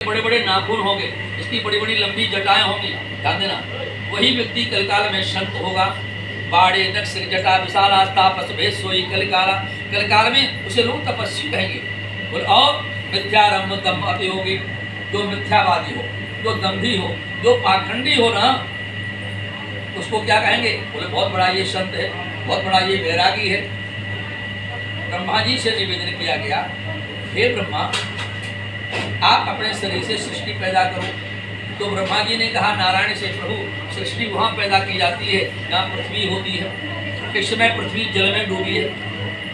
बड़े बड़े नाखून होंगे, इसकी बड़ी बड़ी लंबी जटाएं होंगी, ध्यान देना, वही व्यक्ति कलकाल में संत होगा। बाड़े नक्ष जटा विशाला तापस भेद सोई कलकाला, कलकाल में उसे लोग तपस्वी कहेंगे। और मिथ्यारंभ दम अतियोगी, जो मिथ्यावादी हो, जो दम्भी हो, जो पाखंडी हो ना, उसको क्या कहेंगे? बोले बहुत बड़ा ये संत है, बहुत बड़ा ये वैरागी है। ब्रह्मा जी से निवेदन किया गया, हे ब्रह्मा, आप अपने शरीर से सृष्टि पैदा करो। तो ब्रह्मा जी ने कहा नारायण से, प्रभु सृष्टि वहाँ पैदा की जाती है जहाँ पृथ्वी होती है, इस समय पृथ्वी जल में डूबी है,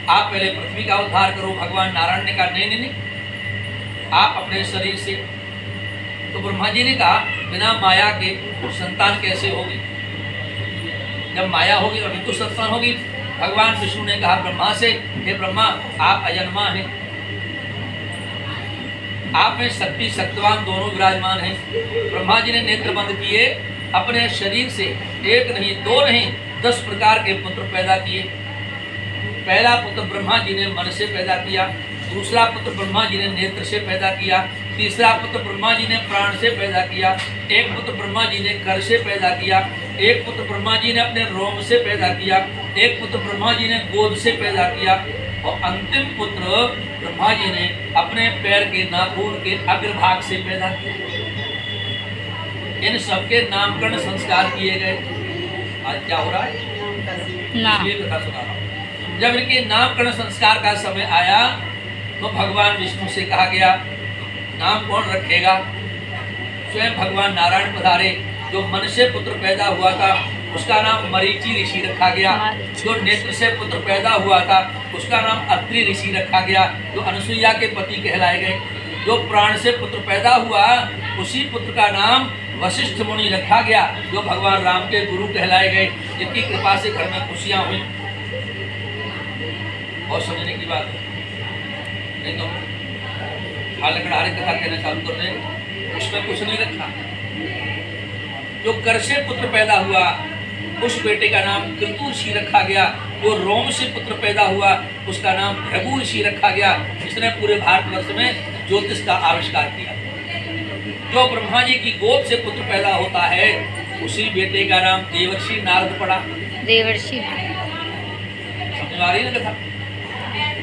आप पहले पृथ्वी का उद्धार करो। भगवान नारायण ने कहा नहीं नहीं नहीं, आप अपने शरीर से। तो ब्रह्मा जी ने कहा बिना माया के संतान कैसे होगी? जब माया होगी तभी तो संतान होगी। भगवान विष्णु ने कहा ब्रह्मा से, हे ब्रह्मा, आप अजन्मा हैं, आप में शक्ति शक्तिवान दोनों विराजमान हैं। ब्रह्मा जी ने नेत्र बंद किए, अपने शरीर से एक नहीं, दो नहीं, 10 प्रकार के पुत्र पैदा किए। पहला पुत्र ब्रह्मा जी ने मन से पैदा किया, दूसरा पुत्र ब्रह्मा जी ने नेत्र से पैदा किया, तीसरा पुत्र ब्रह्मा जी ने प्राण से पैदा किया, एक पुत्र ब्रह्मा जी ने कर से पैदा किया, एक पुत्र ब्रह्मा जी ने अपने रोम से पैदा किया, एक पुत्र ब्रह्मा जी ने गोद से पैदा किया, और अंतिम पुत्र ब्रह्मा जी ने अपने पैर के नाखून के अग्रभाग से पैदा किया। इन सबके नामकरण संस्कार किए गए। आज क्या हो रहा है? ये कथा सुना रहा हूं। जब इनके नामकरण संस्कार का समय आया तो भगवान विष्णु से कहा गया नाम कौन रखेगा? स्वयं भगवान नारायण पधारे। जो मन से पुत्र पैदा हुआ था उसका नाम मरीचि ऋषि रखा गया, जो नेत्र से पुत्र पैदा हुआ था उसका नाम अत्रि ऋषि रखा गया, जो अनुसुईया के पति कहलाए गए। जो प्राण से पुत्र पैदा हुआ उसी पुत्र का नाम वशिष्ठ मुनि रखा गया, जो भगवान राम के गुरु कहलाए गए, जिनकी कृपा से घर में खुशियां हुई। और समझने की बात नहीं तो हालकड़ारे कथा कहना चालू कर रहे, उसमें कुछ नहीं रखा। जो कर से पुत्र पैदा हुआ उस बेटे का नाम कृतु ऋषि रखा गया, जो रोम से पुत्र पैदा हुआ उसका नाम भृगु ऋषि रखा गया, जिसने पूरे भारतवर्ष में ज्योतिष का आविष्कार किया। जो ब्रह्मा जी की गोद से पुत्र पैदा होता है उसी बेटे का नाम देवर्षि नारद पड़ा। देवर्षि समझ में आ रही है ना कथा?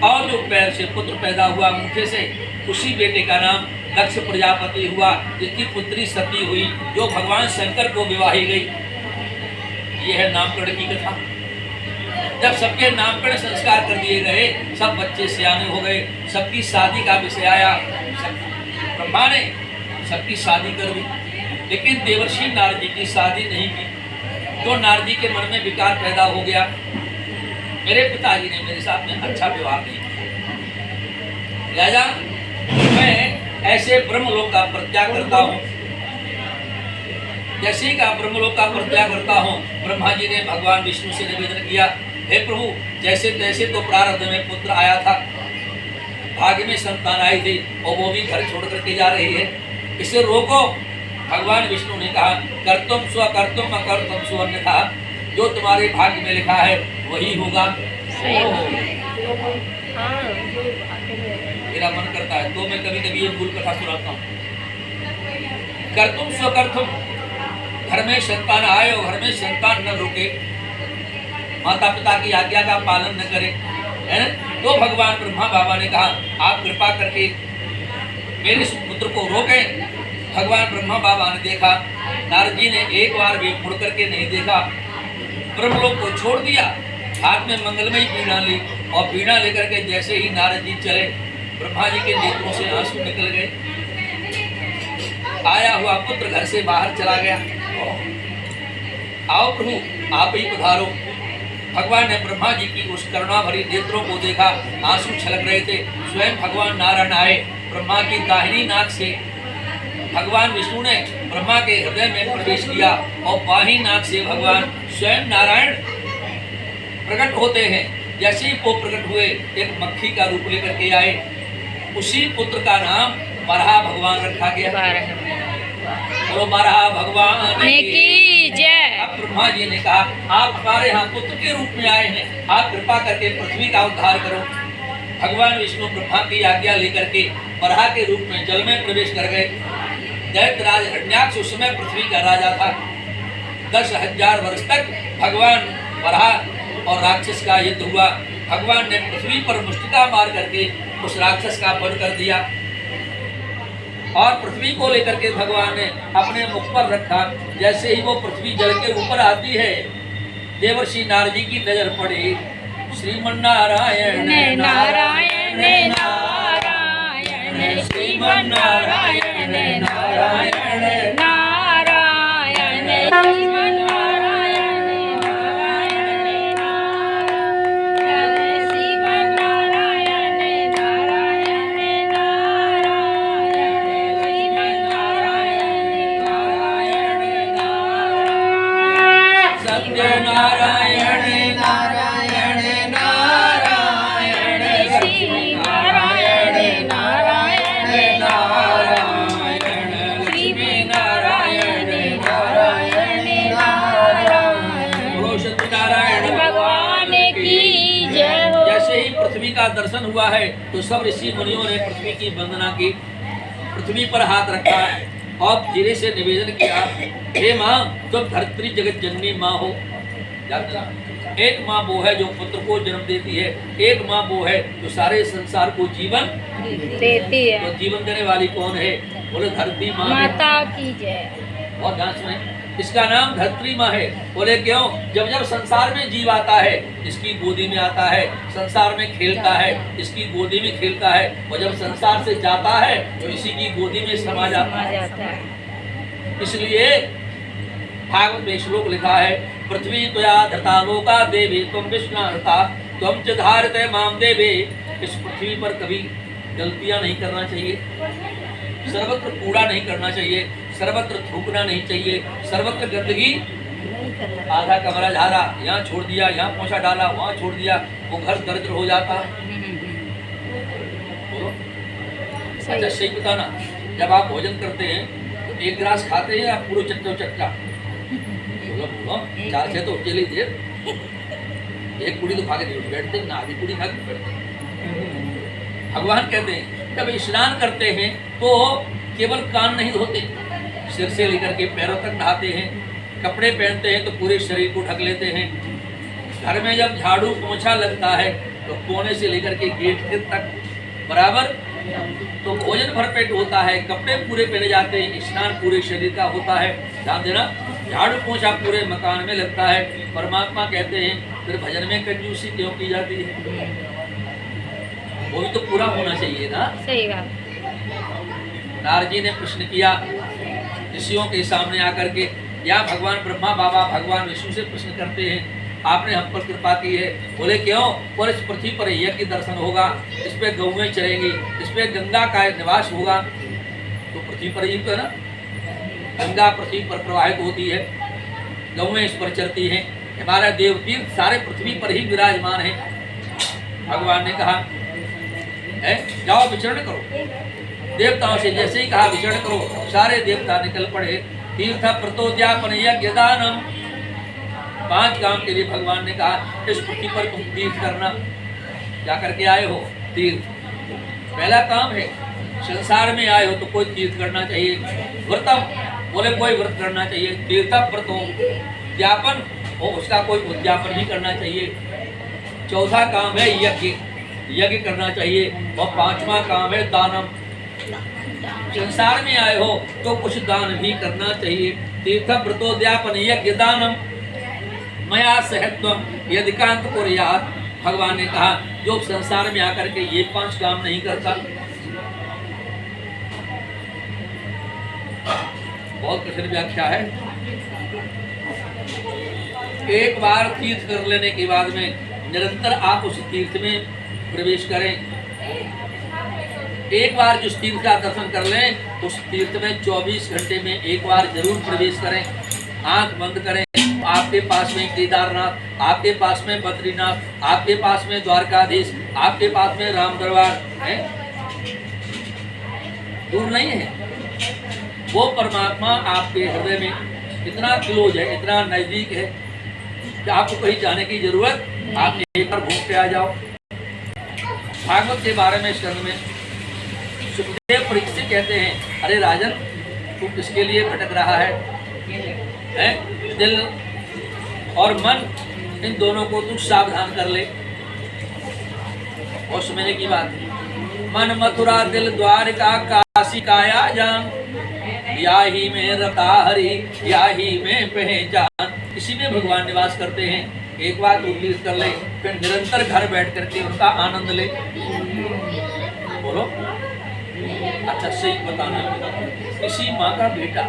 और जो पैर से पुत्र पैदा हुआ मुखे से उसी बेटे का नाम दक्ष प्रजापति हुआ, जिसकी पुत्री सती हुई, जो भगवान शंकर को विवाही गई। ये है नामकरण की कथा। जब सबके नामकरण संस्कार कर दिए गए, सब बच्चे सियाने हो गए, सबकी शादी का विषय आया, ब्रह्मा ने सबकी शादी कर दी, लेकिन देवर्षि नारद जी की शादी नहीं की। तो नारद जी के मन में विकार पैदा हो गया, मेरे पिताजी ने मेरे साथ में अच्छा व्यवहार नहीं किया, राजा मैं ऐसे ब्रह्मलोक का प्रत्याग करता हूँ। जैसे ही का ब्रह्मलोक का प्रत्याग करता हूँ, ब्रह्मा जी ने भगवान विष्णु से निवेदन किया, हे प्रभु, जैसे तैसे तो प्रारब्ध में पुत्र आया था, भाग्य में संतान आई थी और वो भी घर छोड़ करके जा रही है, इसे रोको। भगवान विष्णु ने कहा कर्तुम स्व कर्तुम अकर्तुम स्व, अन्यथा जो तुम्हारे भाग्य में लिखा है वही होगा। मेरा मन करता है तो मैं कभी कभी ये मूल कथा सुनाता हूँ। कर्तुम स्व कर्तुम, घर में संतान आए और घर में संतान न रुके, माता पिता की आज्ञा का पालन न करे, है ना? तो भगवान ब्रह्मा बाबा ने कहा आप कृपा करके मेरे पुत्र को रोके। भगवान ब्रह्मा बाबा ने देखा, नारद जी ने एक बार भी मुड़ करके नहीं देखा, ब्रह्मलोक को छोड़ दिया, हाथ में मंगलमयी पीड़ा ली और पीड़ा लेकर के जैसे ही नारद जी चले, ब्रह्मा जी के नेत्रों से आंसू निकल गए। आया हुआ पुत्र घर से बाहर चला गया। आओ प्रभु आप ही पधारो। भगवान ने ब्रह्मा जी की उस करुणा भरी नेत्रों को देखा, आंसू छलक रहे थे। स्वयं भगवान नारायण आए, ब्रह्मा की दाहिनी नाक से भगवान विष्णु ने ब्रह्मा के हृदय में प्रवेश किया और बाही नाक से भगवान स्वयं नारायण प्रकट होते हैं। जैसे ही वो प्रकट हुए, एक मक्खी का रूप लेकर के आए, उसी पुत्र का नाम बराह भगवान रखा गया। तो बराह भगवान की जय। अब ब्रह्मा जी ने कहा आप हमारे यहाँ पुत्र के रूप में आए हैं, आप कृपा करके पृथ्वी का उद्धार करो। भगवान विष्णु ब्रह्मा की आज्ञा लेकर के बराह के रूप में जल में प्रवेश कर गए। दैत्यराज हिरण्याक्ष उस समय पृथ्वी का राजा था। 10,000 वर्ष तक भगवान वराह और राक्षस का युद्ध हुआ। भगवान ने पृथ्वी पर मुष्टिका मार करके उस राक्षस का वध कर दिया और पृथ्वी को लेकर के भगवान ने अपने मुख पर रखा। जैसे ही वो पृथ्वी जल के ऊपर आती है, देवर्षि नारद जी की नजर पड़ी। श्रीमन्नारायण नारायण नारायण श्रीमन्नारायण नारायण नारायण का दर्शन हुआ है तो सब ऋषि मुनियों ने पृथ्वी की वंदना की, पृथ्वी पर हाथ रखा और धीरे से निवेदन किया, हे माँ तुम धरती जगत जननी माँ हो। एक माँ वो है जो पुत्र को जन्म देती है, एक माँ वो है जो सारे संसार को जीवन देती है। तो जीवन देने वाली कौन है? बोले धरती माँ माता की जय। और ध्यान सुने, इसका नाम धरती माँ है। बोले क्यों? जब जब संसार में जीव आता है इसकी गोदी में आता है, संसार में खेलता है इसकी गोदी में खेलता है, और जब संसार से जाता है तो इसी की गोदी में समा जाता है। इसलिए भागवत में श्लोक लिखा है, पृथ्वी त्वया धृता लोका देवी तुम विष्णुता तुम च धारते माम देवे। इस पृथ्वी पर कभी गलतियां नहीं करना चाहिए, सर्वत्र कूड़ा नहीं करना चाहिए, सर्वत्र थूकना नहीं चाहिए, सर्वत्र गंदगी। आधा कमरा झाड़ा, यहाँ छोड़ दिया, यहाँ पोछा डाला, वहाँ छोड़ दिया, वो घर दरिद्र हो जाता है। बोलो अच्छा सही बताना, जब आप भोजन करते हैं तो एक गिलास खाते हैं या पूरा चट्टा चट्टा? बोलो बोलो, 4 6 तो चली देर, एक पूरी तो खा के नहीं बैठते ना, आधी पूरी खा के बैठते। भगवान कहते हैं जब स्नान करते हैं तो केवल कान नहीं धोते, सिर से लेकर के पैरों तक नहाते हैं, कपड़े पहनते हैं तो पूरे शरीर को ढक लेते हैं। घर में जब झाड़ू पोछा लगता है तो कोने से लेकर के गेट तक बराबर। तो भोजन भरपेट होता है, कपड़े पूरे पहने जाते हैं, स्नान पूरे शरीर का होता है। ध्यान देना, झाड़ू पोछा पूरे मकान में लगता है। परमात्मा कहते हैं फिर भजन में कंजूसी क्यों की जाती है? वो भी तो पूरा होना चाहिए ना। सही बात। नारद जी ने प्रश्न किया ऋषियों के सामने आकर के, या भगवान ब्रह्मा बाबा भगवान विष्णु से प्रश्न करते हैं, आपने हम पर कृपा की है। बोले क्यों? बोले इस पृथ्वी पर यज्ञ दर्शन होगा, इस पे गौएं चलेंगी, इस पे गंगा का निवास होगा। तो पृथ्वी पर ही तो है ना, गंगा पृथ्वी पर प्रवाहित होती है, गौएं इस पर चलती हैं, हमारा देवतीर्थ सारे पृथ्वी पर ही विराजमान है। भगवान ने कहा है जाओ विचरण करो। देवताओं से जैसे ही कहा विचरण करो, सारे देवता निकल पड़े। तीर्थ प्रतोद्यापन यज्ञ दानम, 5 काम के लिए भगवान ने कहा इस पृथ्वी पर तुम तीर्थ करना। क्या करके आए हो? तीर्थ। पहला काम है, संसार में आए हो तो कोई तीर्थ करना चाहिए। व्रतम, बोले कोई व्रत करना चाहिए। तीर्थ व्रतों ज्ञापन हो, उसका कोई उद्यापन भी करना चाहिए। चौथा काम है यज्ञ, यज्ञ करना चाहिए। और 5वां काम है दानम, संसार में आए हो तो कुछ दान भी करना चाहिए। तीर्थ व्रतोद्यापन यज्ञ दानम मया सहत्वम यदिकांत कुर्यात्। भगवान ने कहा जो संसार में आकर के ये 5 काम नहीं करता, बहुत कठिन व्याख्या है। एक बार तीर्थ कर लेने के बाद में निरंतर आप उस तीर्थ में प्रवेश करें। एक बार जिस तीर्थ का दर्शन कर लें उस तीर्थ में 24 घंटे में एक बार जरूर प्रवेश करें। आंख बंद करें। आपके पास में केदारनाथ, आपके पास में बद्रीनाथ, आपके पास में द्वारकाधीश, आपके पास में राम दरबार है, दूर नहीं है। वो परमात्मा आपके हृदय में इतना क्लोज है, इतना नजदीक है कि आपको कहीं जाने की जरूरत, आप एक बार घूम के आ जाओ। भागवत के बारे में स्कंद में सुखदेव परीक्षित कहते हैं, अरे राजन तू किसके लिए भटक रहा है? दिल और मन, इन दोनों को तू सावधान कर ले। और समझने की बात, मन मथुरा दिल द्वारका काशी काया जान, या ही में रता हरि या ही में पहचान। इसी में भगवान निवास करते हैं। एक बात उल्लेख कर ले, फिर निरंतर घर बैठ करके उनका आनंद ले। बोलो अच्छा सही बताना, किसी माँ का बेटा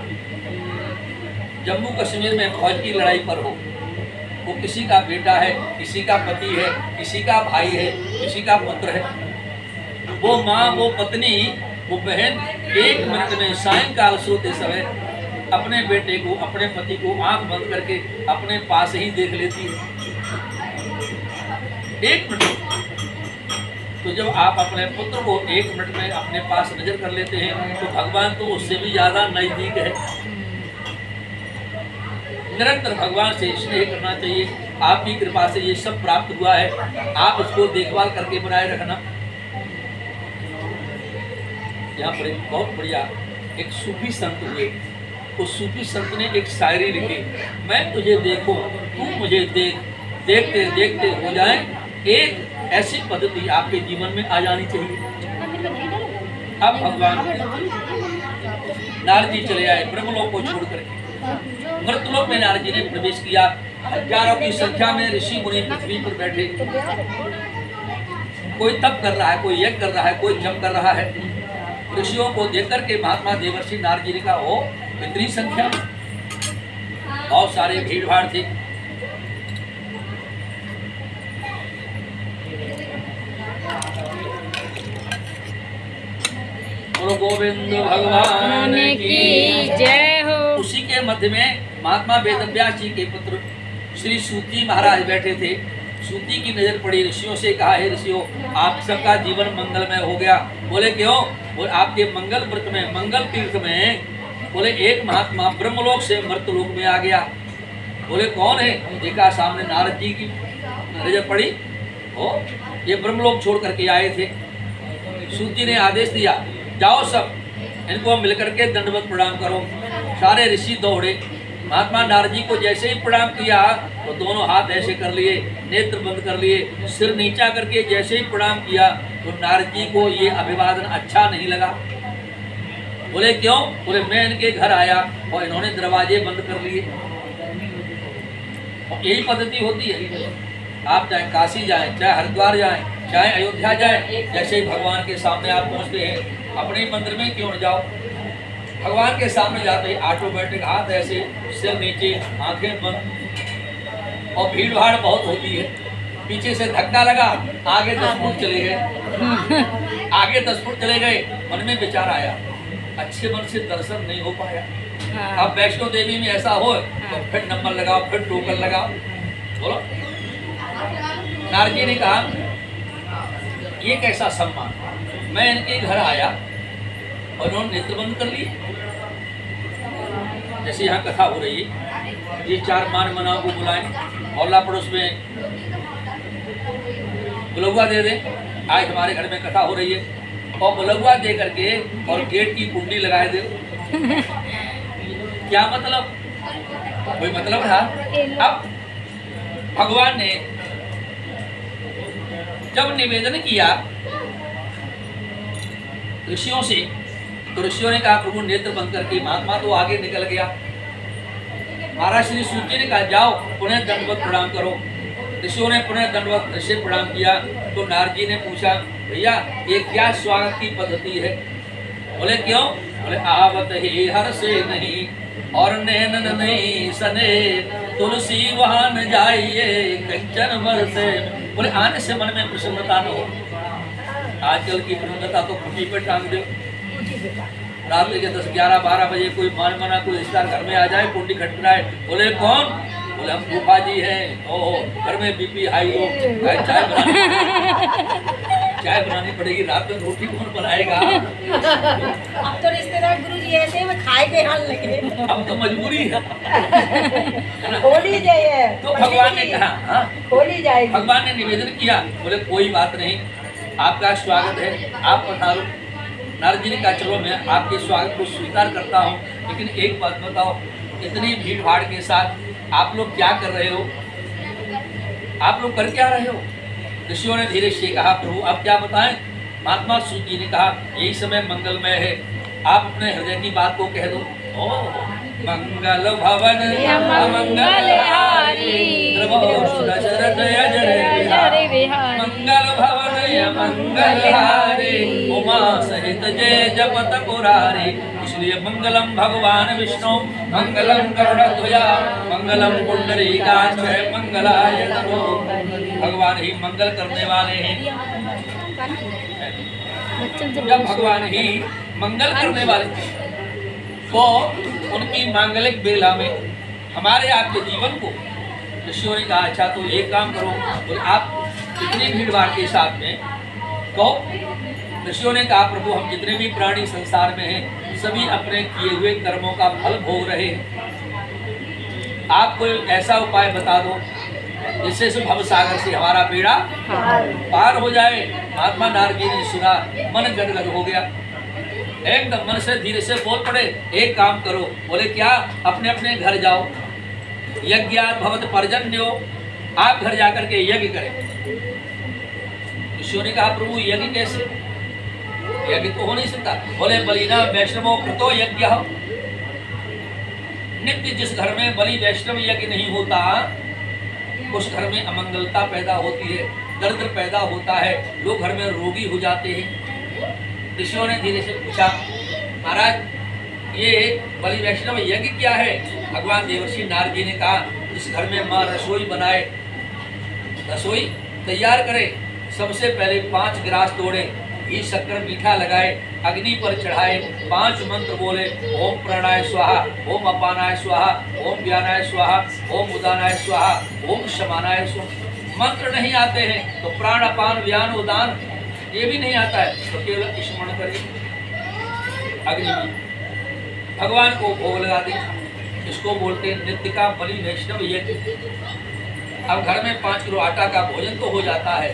जम्मू कश्मीर में फौज की लड़ाई पर हो, वो किसी का बेटा है, किसी का पति है, किसी का भाई है, किसी का पुत्र है, वो माँ, वो पत्नी, वो बहन 1 मिनट में सायंकाल सोते समय अपने बेटे को, अपने पति को आंख बंद करके अपने पास ही देख लेती है 1 मिनट। तो जब आप अपने पुत्र को 1 मिनट में अपने पास नजर कर लेते हैं तो भगवान तो उससे भी ज्यादा नजदीक है। निरंतर भगवान से स्नेह करना चाहिए। आपकी कृपा से ये सब प्राप्त हुआ है, आप इसको देखभाल करके बनाए रखना। यहाँ पर एक बहुत बढ़िया एक सूफी संत हुए, उस सूफी संत ने एक शायरी लिखी, मैं तुझे देखूं तू मुझे देख, देखते देखते हो जाए एक ऐसी पद्धति आपके जीवन में आ जानी चाहिए। अब भगवान नारद जी चले आए ब्रह्मलोक को छोड़ करके। मृतलोक में नारद जी ने प्रवेश किया। हजारों की संख्या में ऋषि मुनि पृथ्वी पर बैठे, कोई तप कर रहा है, कोई यज्ञ कर रहा है, कोई जप कर रहा है। ऋषियों को देख करके महात्मा देवर्षि नारद जी ने कहा, ओ इतनी संख्या, बहुत सारे भीड़ भाड़ थे। बोलो गोविंद भगवान की जय हो। उसी के मध्य में महात्मा वेदव्यास जी के पुत्र श्री सूती महाराज बैठे थे। सूती की नजर पड़ी, ऋषियों से कहा, हे ऋषियों, आप सबका जीवन मंगलमय हो गया। बोले क्यों? बोले आपके मंगल व्रत में, मंगल तीर्थ में, बोले एक महात्मा ब्रह्मलोक से मृतलोक में आ गया। बोले कौन है? देखा सामने नारद जी की नजर पड़ी, ओ ये ब्रह्मलोक छोड़ करके आए थे। सूती ने आदेश दिया, जाओ सब इनको मिलकर के दंडवत प्रणाम करो। सारे ऋषि दौड़े, महात्मा नारद जी को जैसे ही प्रणाम किया तो दोनों हाथ ऐसे कर लिए, नेत्र बंद कर लिए, सिर नीचा करके जैसे ही प्रणाम किया तो नारद जी को ये अभिवादन अच्छा नहीं लगा। बोले क्यों? बोले मैं इनके घर आया और इन्होंने दरवाजे बंद कर लिए। और यही पद्धति होती है, आप चाहे काशी जाएं, चाहे हरिद्वार जाएं, चाहे अयोध्या जाएं, जैसे ही भगवान के सामने आप पहुंचते हैं, अपने मंदिर में क्यों न जाओ, भगवान के सामने जाते ऑटोमेटिक हाथ ऐसे, सिर नीचे, आंखें बंद। और भीड़ भाड़ बहुत होती है, पीछे से धक्का लगा, आगे 10 फुट चले गए, आगे 10 फुट चले गए, मन में विचार आया, अच्छे मन से दर्शन नहीं हो पाया। अब वैष्णो देवी में ऐसा हो तो फिर नंबर लगाओ, फिर टोकन लगाओ। बोलो। नारद जी ने कहा, ये कैसा सम्मान, मैं इनके घर आया और उन्होंने नेत्र बंद कर लिए। जैसे यहाँ कथा हो रही है, ये 4 मान मनाओ को बुलाएं, मोहल्ला पड़ोस में बुलौआ दे दें, आज हमारे घर में कथा हो रही है, और बुलौआ दे करके और गेट की कुंडी लगाए दे। क्या मतलब? कोई मतलब था? अब भगवान ने जब निवेदन किया ऋषियों से, तो ऋषियों ने कहा, प्रभु नेत्र बंद करके। महात्मा तो आगे निकल गया। महाराज श्री सूची ने कहा, जाओ पुनः दंडवत प्रणाम करो। ऋषियों ने पुनः दंडवत ऋषि प्रणाम किया। तो नारद जी ने पूछा, भैया ये क्या स्वागत की पद्धति है? बोले क्यों? बोले आवत ही हर से नहीं और नैनन नहीं सने, तुलसी वहां न जाइए कंचन वर से। बोले आने से मन में प्रसन्नता न हो। आजकल की प्रसन्नता तो खुशी पे टांग दो। रात्रि के 10, 11, 12 बजे कोई मान मना कोई रिश्तेदार घर में आ जाए, कुंडी खटखटाए, बोले कौन? बोले हम फूफा जी हैं। ओहो, घर में बीपी हाई हो, चाय बनानी पड़ेगी, रात में रोटी कौन बनाएगा? अब तो रिश्तेदार गुरु जी ऐसे में खाए के हाल लगे, अब तो मजबूरी है। खोली जाए। तो भगवान ने कहा, हाँ खोली जाएगी। भगवान ने निवेदन किया, बोले कोई बात नहीं, आपका स्वागत है, आप पधारो। नारद जी ने कहा चलो मैं आपके स्वागत को स्वीकार करता हूँ, लेकिन एक बात बताओ, इतनी भीड़ भाड़ के साथ आप लोग क्या कर रहे हो? आप लोग कर क्या रहे हो? ऋषियों ने धीरे से कहा प्रभु आप क्या बताएं? महात्मा सूत जी ने कहा यही समय मंगलमय है, आप अपने हृदय की बात को कह दो। ओ मंगल भवन मंगल हारी दशरथ जय विहारी, मंगल भवन मंगल हारी उमा सहित जय जपत पुरारी। इसलिए मंगलम भगवान विष्णु मंगलम गरुड़ध्वजा मंगलम पुंडरीकाक्ष मंगलाय तनो। भगवान ही मंगल करने वाले हैं। जब भगवान ही मंगल करने वाले हैं तो उनकी मांगलिक बेला में हमारे आपके जीवन को ऋषियों ने कहा अच्छा तो एक काम करो, तो आप इतनी भीड़ भाड़ के साथ में कहो। ऋषियों ने कहा प्रभु हम जितने भी प्राणी संसार में हैं सभी अपने किए हुए कर्मों का फल भोग रहे हैं। आप कोई ऐसा उपाय बता दो जिससे इस भव सागर से हमारा बेड़ा पार हो जाए। महात्मा नारद जी ने सुना, मन गदगद हो गया, एकदम मन से धीरे से बोल पड़े एक काम करो। बोले क्या? अपने अपने घर जाओ, यज्ञात भवत पर्जन्यो, आप घर जाकर के यज्ञ करें। ऋषियों ने कहा प्रभु यज्ञ कैसे? यज्ञ तो हो नहीं सकता। बोले बलिना वैष्णवो कृतो यज्ञ। नित्य जिस घर में बलि वैष्णव यज्ञ नहीं होता उस घर में अमंगलता पैदा होती है, दरिद्र पैदा होता है, लोग घर में रोगी हो जाते हैं। ऋषियों ने धीरे से पूछा महाराज ये बलि वैष्णव यज्ञ क्या है? भगवान देवर्षि नारद जी ने कहा जिस घर में माँ रसोई बनाए, रसोई तैयार करे, सबसे पहले 5 गिलास तोड़े, घी शक्कर मीठा लगाए, अग्नि पर चढ़ाए, 5 मंत्र बोले, ओम प्राणाय स्वाहा, ओम अपानाय स्वाहा, ओम व्यानाय स्वाहा, ओम उदानाय स्वाहा, ओम शमानाय स्वाहा। मंत्र नहीं आते हैं तो प्राण अपान व्यान उदान ये भी नहीं आता है तो केवल स्मरण करिए। अग्नि में भगवान को भोग लगा दी, इसको बोलते हैं नित्य का बलि वैष्णव यज्ञ। अब घर में 5 किलो आटा का भोजन तो हो जाता है,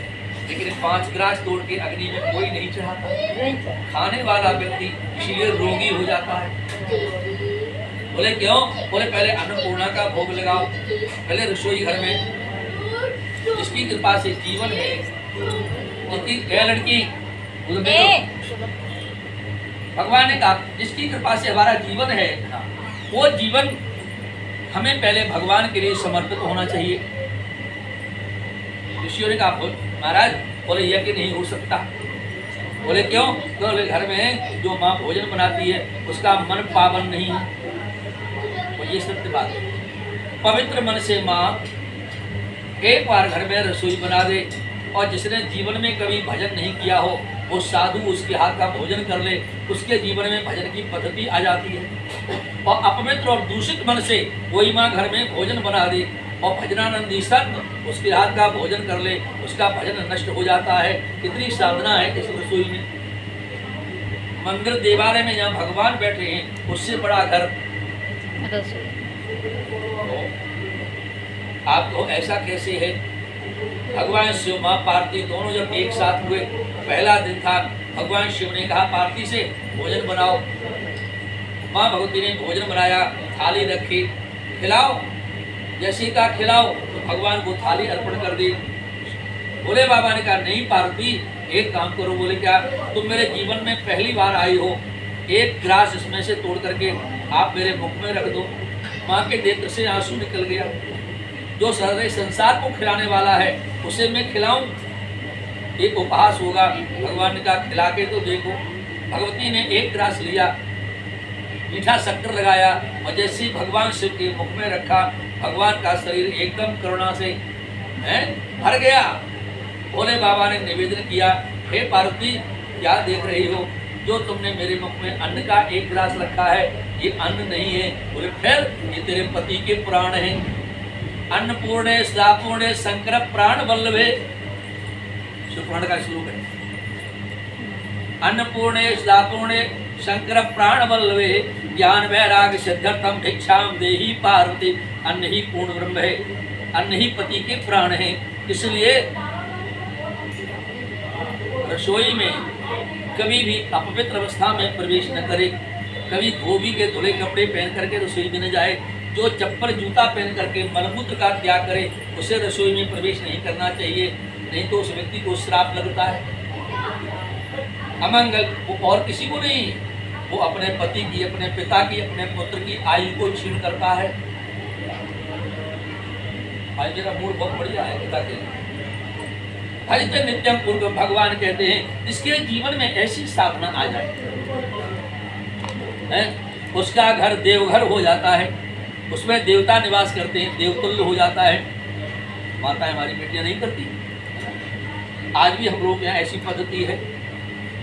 लेकिन 5 गिलास तोड़ के अग्नि में कोई नहीं चढ़ाता। खाने वाला व्यक्ति इसलिए रोगी हो जाता है। बोले क्यों? बोले पहले अन्नपूर्णा का भोग लगाओ, पहले रसोई घर में जिसकी कृपा से जीवन है, जिसकी लड़की भगवान ने कहा जिसकी कृपा से हमारा जीवन है वो जीवन हमें पहले भगवान के लिए समर्पित होना चाहिए। ऋषियों ने कहा महाराज बोले यज्ञ नहीं हो सकता। बोले क्यों? बोले घर में जो माँ भोजन बनाती है उसका मन पावन नहीं है। और ये सत्य बात है। पवित्र मन से माँ एक बार घर में रसोई बना दे और जिसने जीवन में कभी भजन नहीं किया हो वो साधु उसके हाथ का भोजन कर ले, उसके जीवन में भजन की पद्धति आ जाती है। और अपवित्र और दूषित मन से वही माँ घर में भोजन बना दे और भजनानंदी संत उसके हाथ का भोजन कर ले, उसका भजन नष्ट हो जाता है। कितनी साधना है इस रसोई में। मंदिर देवालय में जहाँ भगवान बैठे हैं उससे बड़ा घर आप तो ऐसा कैसे है? भगवान शिव माँ पार्वती दोनों जब एक साथ हुए, पहला दिन था, भगवान शिव ने कहा पार्वती से भोजन बनाओ। माँ भगवती ने भोजन बनाया, थाली रखी, खिलाओ। जैसे कहा खिलाओ तो भगवान को थाली अर्पण कर दी। भोले बाबा ने कहा नहीं पार्वती एक काम करो। बोले क्या? तुम मेरे जीवन में पहली बार आई हो, एक गिलास इसमें से तोड़ करके आप मेरे मुख में रख दो। माँ के नेत्र से आंसू निकल गया। जो सारे संसार को खिलाने वाला है उसे मैं खिलाऊं, एक उपहास होगा। भगवान ने कहा खिला के तो देखो। भगवती ने एक गिलास लिया, मीठा शक्कर लगाया और जैसे ही भगवान शिव के मुख में रखा, भगवान का शरीर एकदम करुणा से भर गया। भोले बाबा ने निवेदन किया, हे पार्वती क्या देख रही हो? जो तुमने मेरे मुख में अन्न का एक गिलास रखा है ये अन्न नहीं है। बोले फिर? ये तेरे पति के प्राण हैं। अन्नपूर्णे सदापूर्णे शंकर प्राण वल्लभे, शिवपुराण का श्लोक है। अन्नपूर्णे सदापूर्णे शंकर प्राण वल्लभे ज्ञान वैराग्य सिद्ध्यर्थम भिक्षाम देहि पार्वती। अन्न ही पूर्ण ब्रह्म है, अन्न ही पति के प्राण है। इसलिए रसोई में कभी भी अपवित्र अवस्था में प्रवेश न करे, कभी धोबी के धुले कपड़े पहन करके रसोई में न जाए, जो चप्पल जूता पहन करके मलमूत्र का त्याग करे उसे रसोई में प्रवेश नहीं करना चाहिए, नहीं तो उस व्यक्ति को श्राप लगता है, अमंगल। वो और किसी को नहीं, वो अपने पति की, अपने पिता की, अपने पुत्र की आयु को क्षीण करता है। आज मेरा मूड बहुत बढ़िया है पिता के लिए। हरित नित्यम पूर्व भगवान कहते हैं जिसके जीवन में ऐसी साधना आ जाए है, उसका घर देवघर हो जाता है, उसमें देवता निवास करते हैं, देवतुल्य हो जाता है। माताएं हमारी बेटियां नहीं करती। आज भी हम लोग यहाँ ऐसी पद्धति है,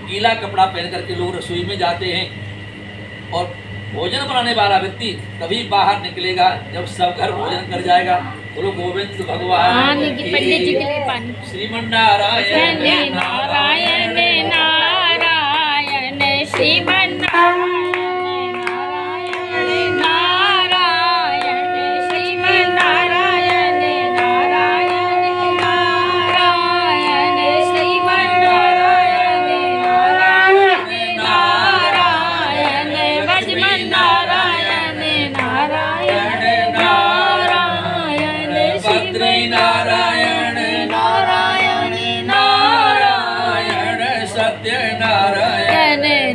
गीला कपड़ा पहन करके लोग रसोई में जाते हैं और भोजन बनाने वाला व्यक्ति तभी बाहर निकलेगा जब सब घर भोजन कर जाएगा। बोलो गोविंद भगवान की, पंडित जी के लिए पानी। श्रीमन नारायण नारायण नारायण श्रीमन नारायण नारायण श्रीमन नारायण नारायण नारायण श्रीमन नारायण नारायण नारायण भजमन नारायण नारायण नारायण बद्री नारायण नारायण नारायण सत्य नारायण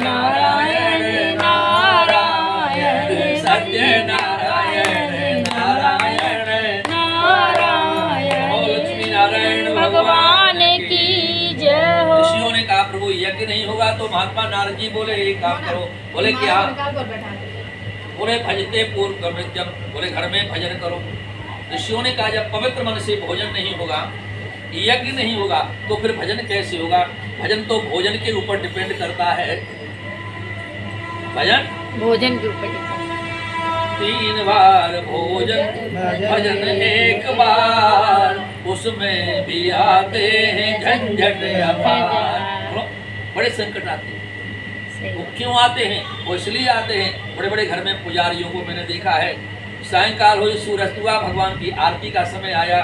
नारायण नारायण सत्य नारायण नारायण नारायण ओ लक्ष्मी नारायण भगवान की जय हो। ऋषियों ने कहा प्रभु यज्ञ नहीं होगा तो महात्मा नारद जी बोले एक काम करो। बोले क्या? बोले भजते पूर्व गमृत्यम, बोले घर में भजन करो। ऋषियों ने कहा जब पवित्र मन से भोजन नहीं होगा, यज्ञ नहीं होगा तो फिर भजन कैसे होगा? भजन तो भोजन के ऊपर डिपेंड करता है। भजन भोजन के ऊपर 3 बार भोजन, भजन 1 बार, उसमें भी आते हैं झंझट अपार। बड़े संकट आते हैं। वो क्यों आते हैं? वो इसलिए आते हैं, बड़े बड़े घर में पुजारियों को मैंने देखा है, सायंकाल हो सूरज हुआ, भगवान की आरती का समय आया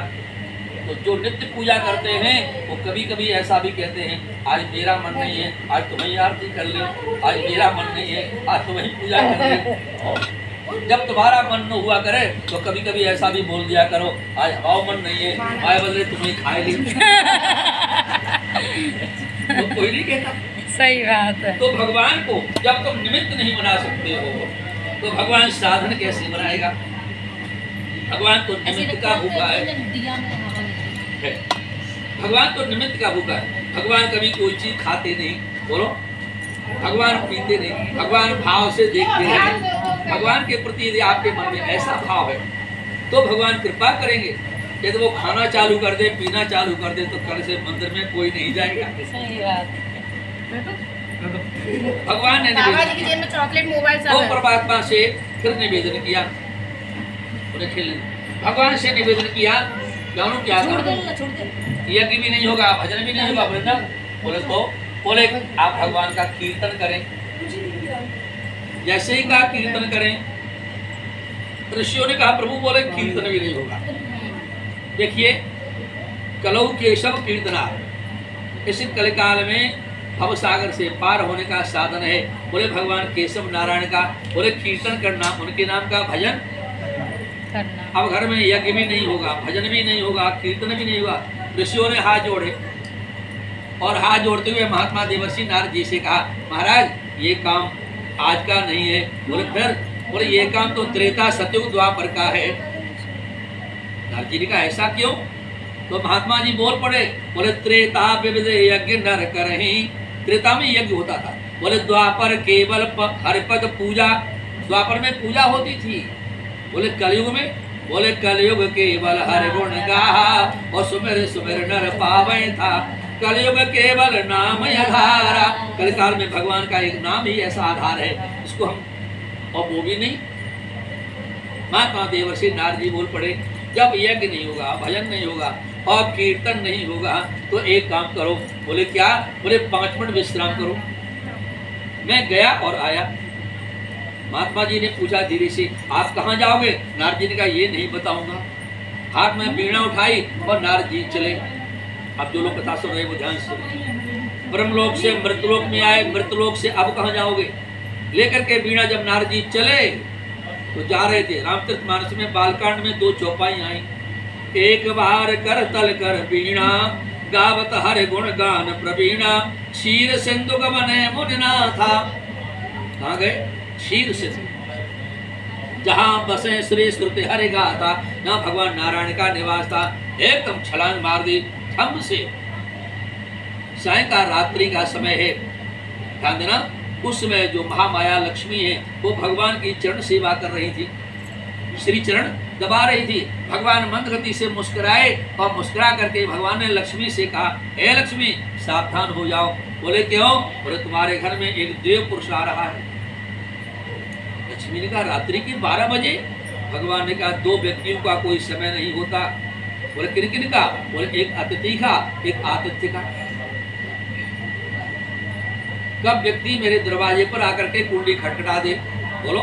तो जो नित्य पूजा करते हैं वो कभी कभी ऐसा भी कहते हैं आज मेरा मन नहीं है, आज तुम्हें आरती कर ले, आज मेरा मन नहीं है, आज तुम्हें पूजा कर ले। जब तुम्हारा मन न हुआ करे तो कभी कभी ऐसा भी बोल दिया करो आज हमारा मन नहीं है, आए बदले तुम्हें खाए ले। तो कोई नहीं कहता। सही बात है। तो भगवान को जब तुम निमित्त नहीं बना सकते हो तो भगवान साधन कैसे बनाएगा? भगवान तो निमित्त का भूखा है। भगवान तो निमित्त का भूखा है। भगवान कभी कोई चीज खाते नहीं, बोलो, भगवान पीते नहीं, भगवान भाव से देखते हैं। भगवान के प्रति यदि आपके मन में ऐसा भाव है तो भगवान कृपा करेंगे। यदि वो खाना चालू कर दे, पीना चालू कर दे तो कल से मंदिर में कोई नहीं जाएगा। सही बात। भगवान ने चॉकलेट मोबाइल तो परमात्मा से फिर निवेदन किया, भगवान से निवेदन किया, जानू क्या यज्ञ भी नहीं होगा, भजन भी नहीं होगा। वृंदा बोले तो बोले आप भगवान का कीर्तन करें। जैसे ही कहा कीर्तन करें, ऋषियों ने कहा प्रभु बोले कीर्तन भी नहीं होगा। देखिए कलौ केशव कीर्तना, इस कलिकाल में भव सागर से पार होने का साधन है। बोले भगवान केशव नारायण का, बोले कीर्तन करना, उनके नाम का भजन करना। अब घर में यज्ञ भी नहीं होगा, भजन भी नहीं होगा, कीर्तन भी नहीं होगा। ऋषियों ने हाथ जोड़े और हाथ जोड़ते हुए महात्मा देवर्षि नारद जी से कहा महाराज ये काम आज का नहीं है। बोले फिर? बोले ये काम तो त्रेता सतयुग द्वापर का है। नारद जी ने कहा ऐसा क्यों? तो महात्मा जी बोल पड़े, बोले त्रेता विविध यज्ञ नर करहि। त्रेता में यज्ञ होता था। बोले द्वापर केवल हरिपद पूजा, द्वापर में पूजा होती थी। बोले कलयुग में? बोले कलयुग केवल हरि गुण गाहा और सुमिर सुमिर नर पावे था। कलयुग केवल नाम आधारा, कलिकाल में भगवान का एक नाम ही ऐसा आधार है इसको हम, और वो भी नहीं। महात्मा देवर्षि नारद जी बोल पड़े जब यज्ञ नहीं होगा, भजन नहीं होगा और कीर्तन नहीं होगा तो एक काम करो। बोले क्या? बोले 5 मिनट विश्राम करो। मैं गया और आया। महात्मा जी ने पूछा धीरे से आप कहाँ जाओगे? नारद जी ने कहा ये नहीं बताऊंगा। हाथ में वीणा उठाई और नारद जी चले। अब जो लोग कथा सुन रहे वो ध्यान से ब्रह्मलोक से मृतलोक में आए, मृतलोक से अब कहाँ जाओगे? लेकर के वीणा जब नारद जी चले तो जा रहे थे, रामचरितमानस में बालकांड में 2 चौपाई आई। एक बार कर तल कर वीणा, गावत हर गुण गान प्रवीणा, क्षीर सिंधु गमने मुनिना था। कहाँ गए? क्षीर सिंधु, जहां बसे श्री श्रुति हरि गाथा, ना भगवान नारायण का निवास था। एकदम छलांग मार दी थम से। सायंकाल रात्रि का समय है, ध्यान देना। उस समय जो महामाया लक्ष्मी है वो भगवान की चरण सेवा कर रही थी, श्री चरण दबा रही थी। भगवान मंदगति से मुस्कुराए और मुस्कुरा करके भगवान ने लक्ष्मी से कहा, हे लक्ष्मी सावधान हो जाओ। बोले क्यों? बोले तुम्हारे घर में एक देव पुरुष आ रहा है। लक्ष्मी ने कहा रात्रि के 12 बजे? भगवान ने कहा 2 व्यक्तियों का कोई समय नहीं होता। बोले किन किन का? बोले एक अतिथि का, एक आतिथ्य का। कब व्यक्ति मेरे दरवाजे पर आकर के कुंडी खटखटा दे? बोलो,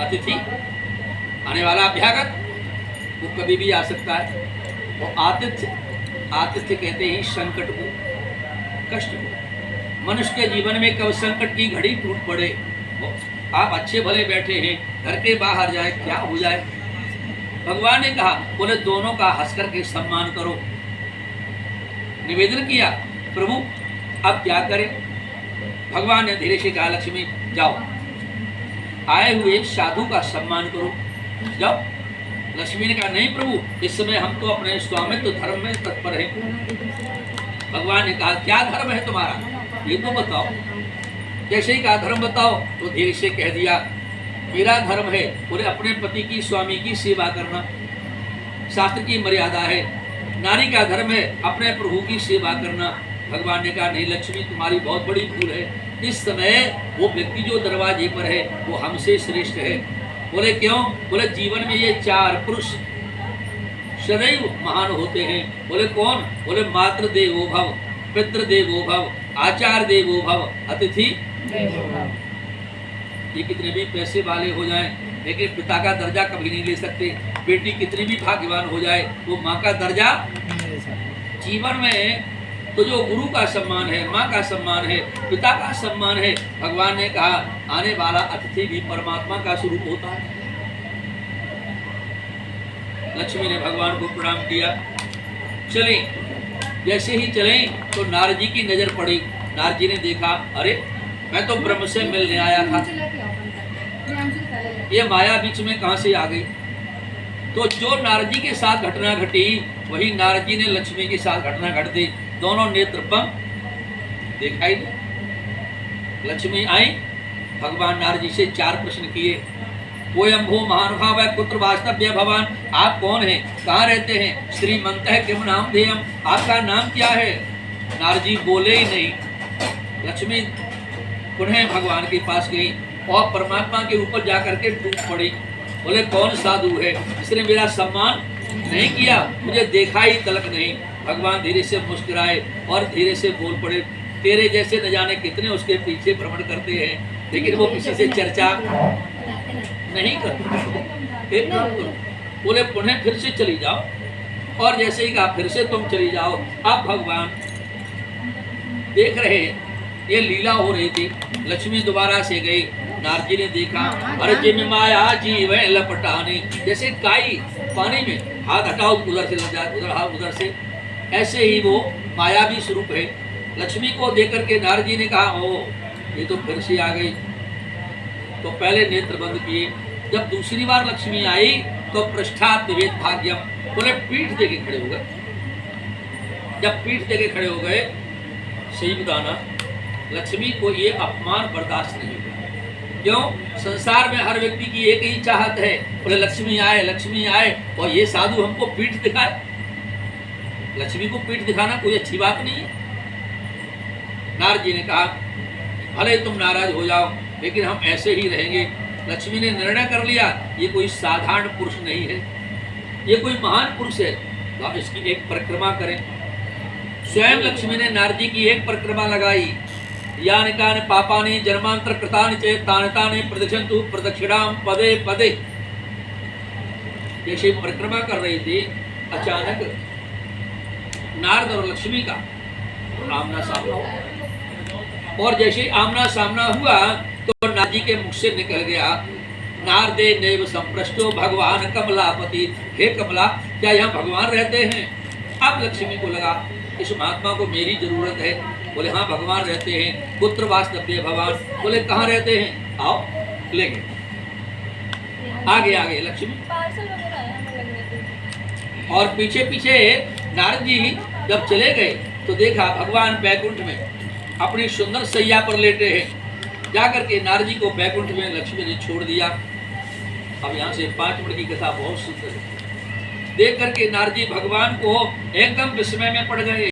अतिथि आने वाला अभ्यागत, वो कभी भी आ सकता है। वो आतिथ्य, आतिथ्य कहते हैं संकट को, कष्ट को। मनुष्य के जीवन में कब संकट की घड़ी टूट पड़े, आप अच्छे भले बैठे हैं, घर के बाहर जाए क्या हो जाए। भगवान ने कहा, बोले दोनों का हंस करके सम्मान करो। निवेदन किया, प्रभु अब क्या करें? भगवान ने धीरे से कहा, लक्ष्मी जाओ, आए हुए एक साधु का सम्मान करो, जाओ। लक्ष्मी ने कहा, नहीं प्रभु, इस समय हम तो अपने स्वामित्व धर्म में तत्पर हैं। भगवान ने कहा, क्या धर्म है तुम्हारा, ये तो बताओ। जैसे ही कहा धर्म बताओ, तो धीरे से कह दिया, मेरा धर्म है बोले अपने पति की, स्वामी की सेवा करना, शास्त्र की मर्यादा है। नारी का धर्म है अपने प्रभु की सेवा करना। भगवान ने कहा, नहीं लक्ष्मी, तुम्हारी बहुत बड़ी भूल है। इस समय वो व्यक्ति जो दरवाजे पर है वो हमसे श्रेष्ठ है। बोले क्यों? बोले जीवन में ये 4 पुरुष सदैव महान होते हैं। बोले कौन? बोले मातृ देवो भव, पितृ देवो भव, आचार्य देवो भव, अतिथि देवो भव। ये कितने भी पैसे वाले हो जाएं, लेकिन पिता का दर्जा कभी नहीं ले सकते। बेटी कितनी भी भाग्यवान हो जाए, वो माँ का दर्जा जीवन में तो जो गुरु का सम्मान है, माँ का सम्मान है, पिता का सम्मान है। भगवान ने कहा, आने वाला अतिथि भी परमात्मा का स्वरूप होता है। लक्ष्मी ने भगवान को प्रणाम किया, चले। जैसे ही चले तो नारद जी की नजर पड़ी। नारद जी ने देखा, अरे मैं तो ब्रह्म से मिलने आया था, ये माया बीच में कहां से आ गई। तो जो नारद जी के साथ घटना घटी, वही नारद जी ने लक्ष्मी के साथ घटना घट दी। दोनों नेत्र बंद, दिखाई दे। लक्ष्मी आई, भगवान नारद जी से 4 प्रश्न किए। कोयम्भो महानुभाव है, कुत्र वास्तव्य भवान, आप कौन हैं, कहाँ रहते हैं, श्रीमंत है, किम नाम ध्येयम, आपका नाम क्या है। नारद जी बोले ही नहीं। लक्ष्मी पुनः भगवान के पास गई और परमात्मा के ऊपर जाकर के डूब पड़ी। बोले कौन साधु है जिसने मेरा सम्मान नहीं किया, मुझे देखा ही तलक नहीं। भगवान धीरे से मुस्कुराए और धीरे से बोल पड़े, तेरे जैसे न जाने कितने उसके पीछे भ्रमण करते हैं, लेकिन वो किसी से चर्चा नहीं करते। एक काम करो, बोले पुनः फिर से चली जाओ। और जैसे ही कहा फिर से तुम चली जाओ। अब भगवान देख रहे हैं, ये लीला हो रही थी। लक्ष्मी दोबारा से गई, नारद जी ने देखा, अरे जिम माया जीव लपटाने, जैसे काई पानी में हाथ हटाओ उधर से लग जाए, उधर हाथ उधर से, ऐसे ही वो मायावी स्वरूप है। लक्ष्मी को देख करके नारद जी ने कहा, ओ ये तो फिर से आ गई। तो पहले नेत्र बंद किए। जब दूसरी बार लक्ष्मी आई तो पृष्ठात निवेद भाग्यम, बोले पीठ दे के खड़े हो गए। जब पीठ दे के खड़े हो गए, सही बताना, लक्ष्मी को ये अपमान बर्दाश्त नहीं हुआ। क्यों? संसार में हर व्यक्ति की एक ही चाहत है, बोले लक्ष्मी आए, लक्ष्मी आए, और ये साधु हमको पीठ दिखाए। लक्ष्मी को पीठ दिखाना कोई अच्छी बात नहीं है। नारद जी ने कहा, भले तुम नाराज हो जाओ, लेकिन हम ऐसे ही रहेंगे। लक्ष्मी ने निर्णय कर लिया, ये कोई साधारण पुरुष नहीं है, ये कोई महान पुरुष है, तो आप इसकी एक परिक्रमा करें। स्वयं लक्ष्मी ने नारद जी की एक परिक्रमा लगाई। यानि कानि पापानि जन्मांतर कृतानि चेत् तानि तानि प्रदक्षिणन्तु प्रदक्षिणां पदे पदे। जैसे परिक्रमा कर रही थी, अचानक नारद और लक्ष्मी का आमना सामना हो। और जैसे ही आमना सामना हुआ तो नारद जी के मुख से निकल गया, नारदे नैव संप्रष्टो भगवान कमलापति। हे कमला, क्या यहाँ भगवान रहते हैं? अब लक्ष्मी को लगा इस महात्मा को मेरी जरूरत है। बोले हाँ भगवान रहते हैं। पुत्र वास्तव्य भगवान। बोले कहाँ रहते हैं? आओ ले गए। आगे आगे लक्ष्मी पार्सल वगैरह आया हमें लग रहे थे। और पीछे पीछे नारद जी जब चले गए तो देखा भगवान बैकुंठ में अपनी सुंदर सैया पर लेटे हैं। जाकर के नारद जी को बैकुंठ में लक्ष्मी ने छोड़ दिया। अब यहाँ से 5 मिनट की कथा बहुत सुंदर है। देख करके नारद जी भगवान को एकदम विस्मय में पड़ गए।